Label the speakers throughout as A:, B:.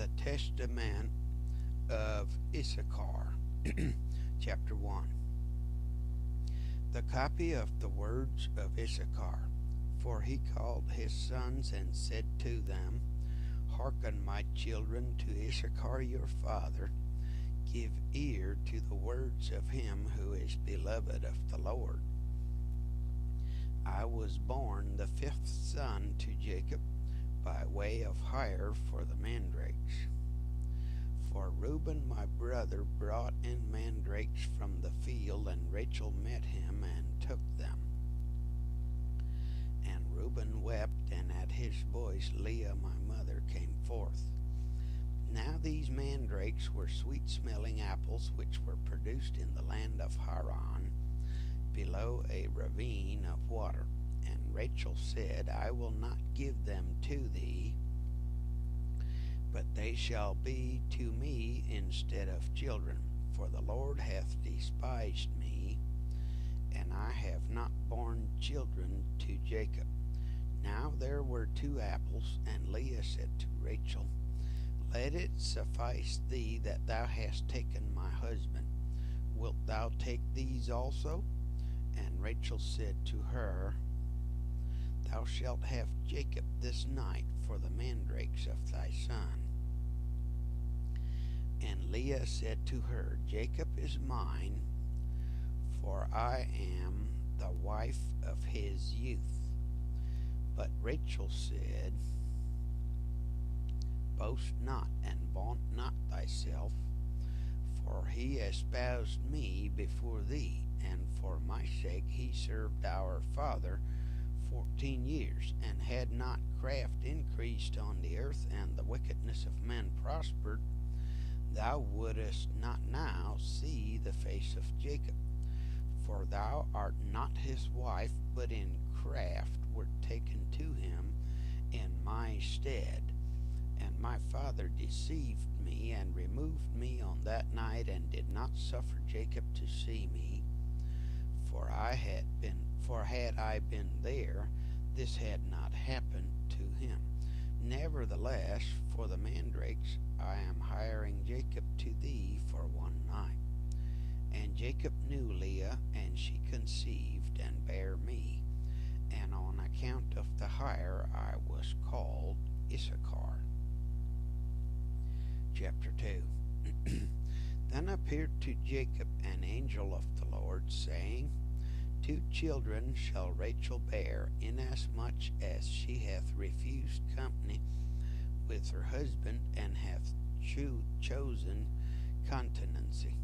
A: The Testament of Issachar. Chapter 1. The copy of the words of Issachar. For he called his sons and said to them, Hearken, my children, to Issachar your father. Give ear to the words of him who is beloved of the Lord. I was born the fifth son to Jacob by way of hire for the mandrakes. For Reuben my brother brought in mandrakes from the field, and Rachel met him and took them. And Reuben wept, and at his voice Leah my mother came forth. Now these mandrakes were sweet-smelling apples which were produced in the land of Haran, below a ravine of water. And Rachel said, I will not give them to thee, but they shall be to me instead of children. For the Lord hath despised me, and I have not borne children to Jacob. Now there were 2 apples, and Leah said to Rachel, Let it suffice thee that thou hast taken my husband. Wilt thou take these also? And Rachel said to her, Thou shalt have Jacob this night for the mandrakes of thy son. And Leah said to her, Jacob is mine, for I am the wife of his youth. But Rachel said, Boast not, and vaunt not thyself, for he espoused me before thee, and for my sake he served our father 14 years, and had not craft increased on the earth, and the wickedness of men prospered, thou wouldest not now see the face of Jacob. For thou art not his wife, but in craft wert taken to him in my stead. And my father deceived me, and removed me on that night, and did not suffer Jacob to see me. For had I been there, this had not happened to him. Nevertheless, for the mandrakes I am hiring Jacob to thee for 1 night. And Jacob knew Leah, and she conceived and bare me. And on account of the hire I was called Issachar. Chapter 2. Then appeared to Jacob an angel of the Lord, saying, 2 children shall Rachel bear, inasmuch as she hath refused company with her husband, and hath chosen continency.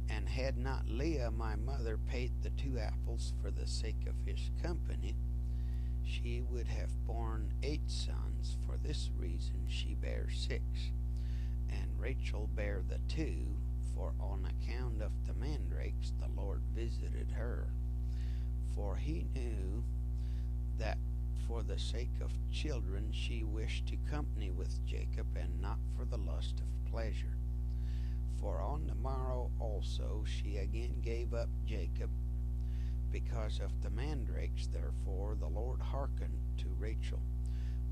A: And had not Leah my mother paid the 2 apples for the sake of his company, she would have borne 8 sons. For this reason she bare 6. And Rachel bare the 2, for on account of the mandrakes the Lord visited her. For he knew that for the sake of children she wished to company with Jacob, and not for the lust of pleasure. For on the morrow also she again gave up Jacob, because of the mandrakes. Therefore the Lord hearkened to Rachel.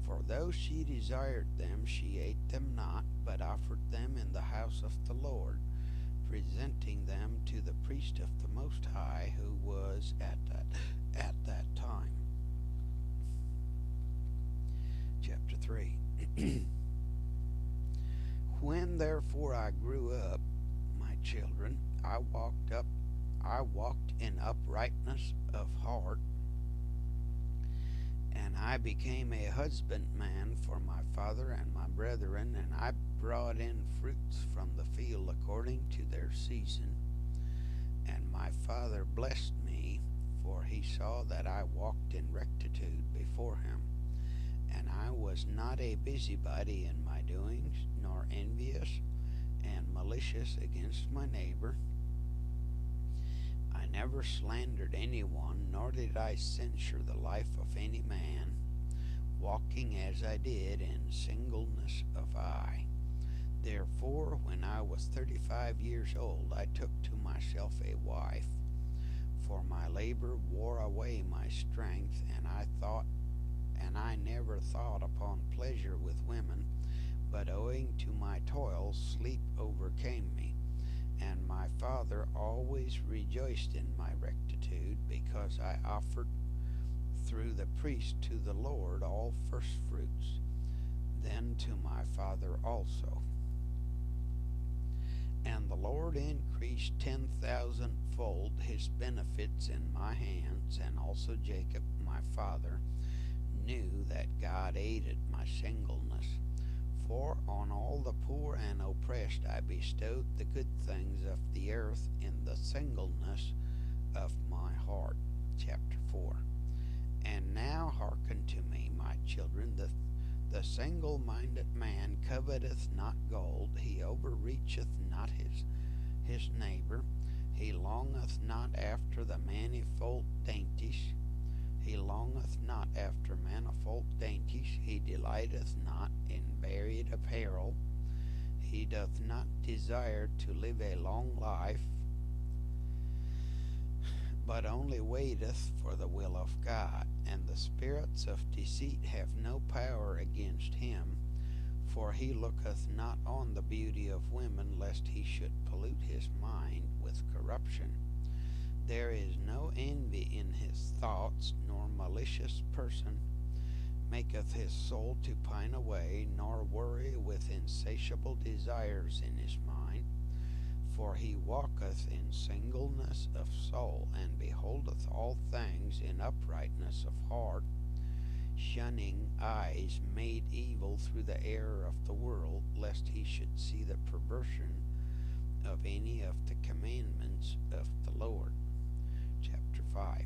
A: For though she desired them, she ate them not, but offered them in the house of the Lord, presenting them to the priest of the Most High, who was at that time. Chapter 3. When therefore I grew up, my children, I walked in uprightness of heart, and I became a husbandman for my father and my brethren, and I brought in fruits from the field according to their season. And my father blessed me, for he saw that I walked in rectitude before him. And I was not a busybody in my doings, nor envious and malicious against my neighbor. I never slandered anyone, nor did I censure the life of any man, walking as I did in singleness of eye. Therefore, when I was 35 years old, I took to myself a wife, for my labor wore away my strength, and I never thought upon pleasure with women, but owing to my toil, sleep overcame me, and my father always rejoiced in my rectitude, because I offered through the priest to the Lord all firstfruits, then to my father also. And the Lord increased 10,000-fold his benefits in my hands, and also Jacob my father knew that God aided my singleness. For on all the poor and oppressed I bestowed the good things of the earth in the singleness of my heart. Chapter 4. And now hearken to me, my children. The single-minded man coveteth not gold, he overreacheth not his neighbor, he longeth not after the manifold dainties. He longeth not after manifold dainties, he delighteth not in varied apparel, he doth not desire to live a long life, but only waiteth for the will of God. And the spirits of deceit have no power against him, for he looketh not on the beauty of women, lest he should pollute his mind with corruption. There is no envy in his thoughts, nor malicious person maketh his soul to pine away, nor worry with insatiable desires in his mind. For he walketh in singleness of soul, and beholdeth all things in uprightness of heart, shunning eyes made evil through the error of the world, lest he should see the perversion of any of the commandments of the Lord. Chapter 5.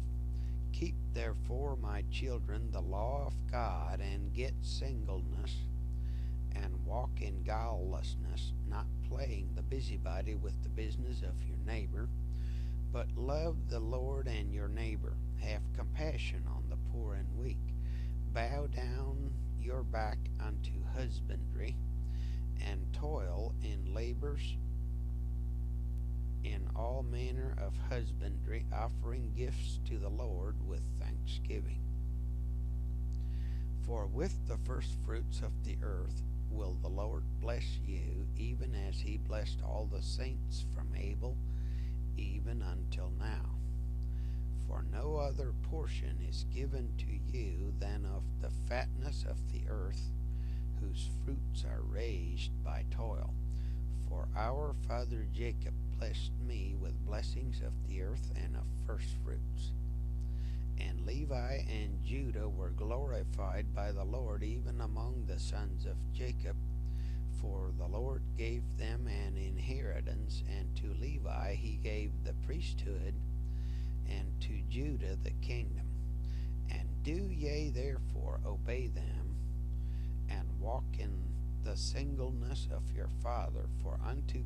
A: Keep therefore, my children, the law of God, and get singleness, and walk in guilelessness, not playing the busybody with the business of your neighbor, but love the Lord and your neighbor. Have compassion on the poor and weak. Bow down your back unto husbandry, and toil in labors in all manner of husbandry, offering gifts to the Lord with thanksgiving. For with the firstfruits of the earth will the Lord bless you, even as he blessed all the saints from Abel even until now. For no other portion is given to you than of the fatness of the earth, whose fruits are raised by toil. For our father Jacob blessed me with blessings of the earth and of firstfruits. And Levi and Judah were glorified by the Lord even among the sons of Jacob, for the Lord gave them an inheritance, and to Levi he gave the priesthood, and to Judah the kingdom. And do ye therefore obey them, and walk in the singleness of your father, for unto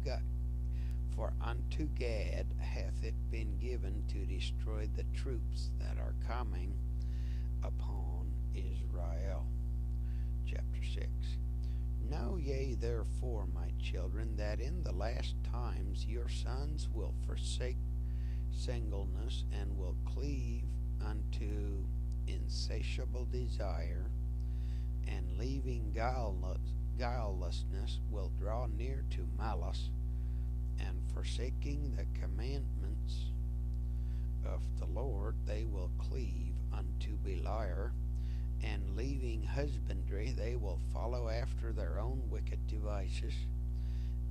A: Gad hath it been given to destroy the troops that are coming upon Israel. Chapter 6. Know ye therefore, my children, that in the last times your sons will forsake singleness, and will cleave unto insatiable desire, and leaving guilelessness will draw near to malice, and forsaking the commandments of the Lord, they will cleave unto Beliar, and leaving husbandry, they will follow after their own wicked devices,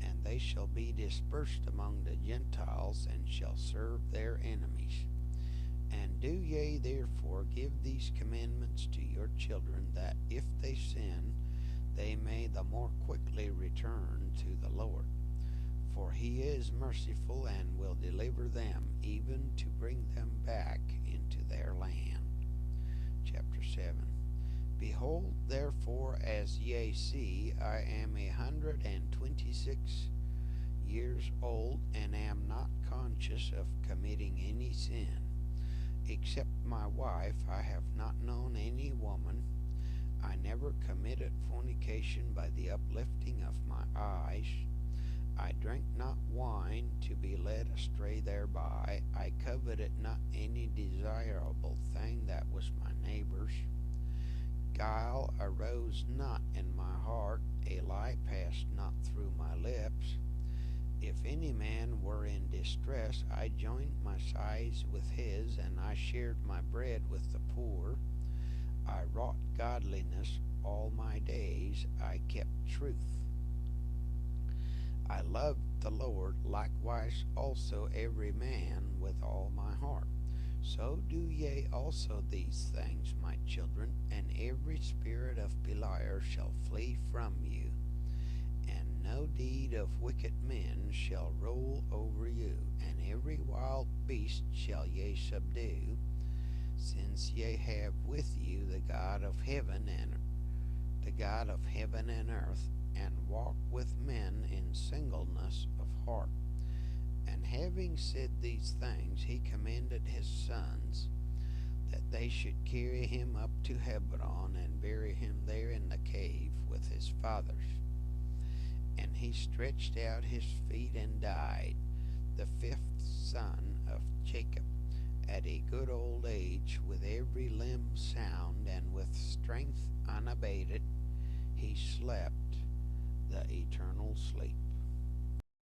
A: and they shall be dispersed among the Gentiles, and shall serve their enemies. And do ye therefore give these commandments to your children, that if they sin, they may the more quickly return to the Lord. For he is merciful, and will deliver them, even to bring them back into their land. Chapter 7. Behold, therefore, as ye see, I am 126 years old, and am not conscious of committing any sin. Except my wife, I have not known any woman. I never committed fornication by the uplifting of my eyes. I drank not wine to be led astray thereby. I coveted not any desirable thing that was my neighbor's. Guile arose not in my heart, a lie passed not through my lips. If any man were in distress, I joined my sighs with his, and I shared my bread with the poor. I wrought godliness all my days, I kept truth. I loved the Lord, likewise also every man with all my heart. So do ye also these things, my children, and every spirit of Beliar shall flee from you, and no deed of wicked men shall rule over you, and every wild beast shall ye subdue, since ye have with you the God of heaven and earth, and walk with men in singleness of heart. And having said these things, he commanded his sons that they should carry him up to Hebron and bury him there in the cave with his fathers. And he stretched out his feet and died, the fifth son of Jacob, at a good old age, with every limb sound, and with strength unabated. He slept the eternal sleep.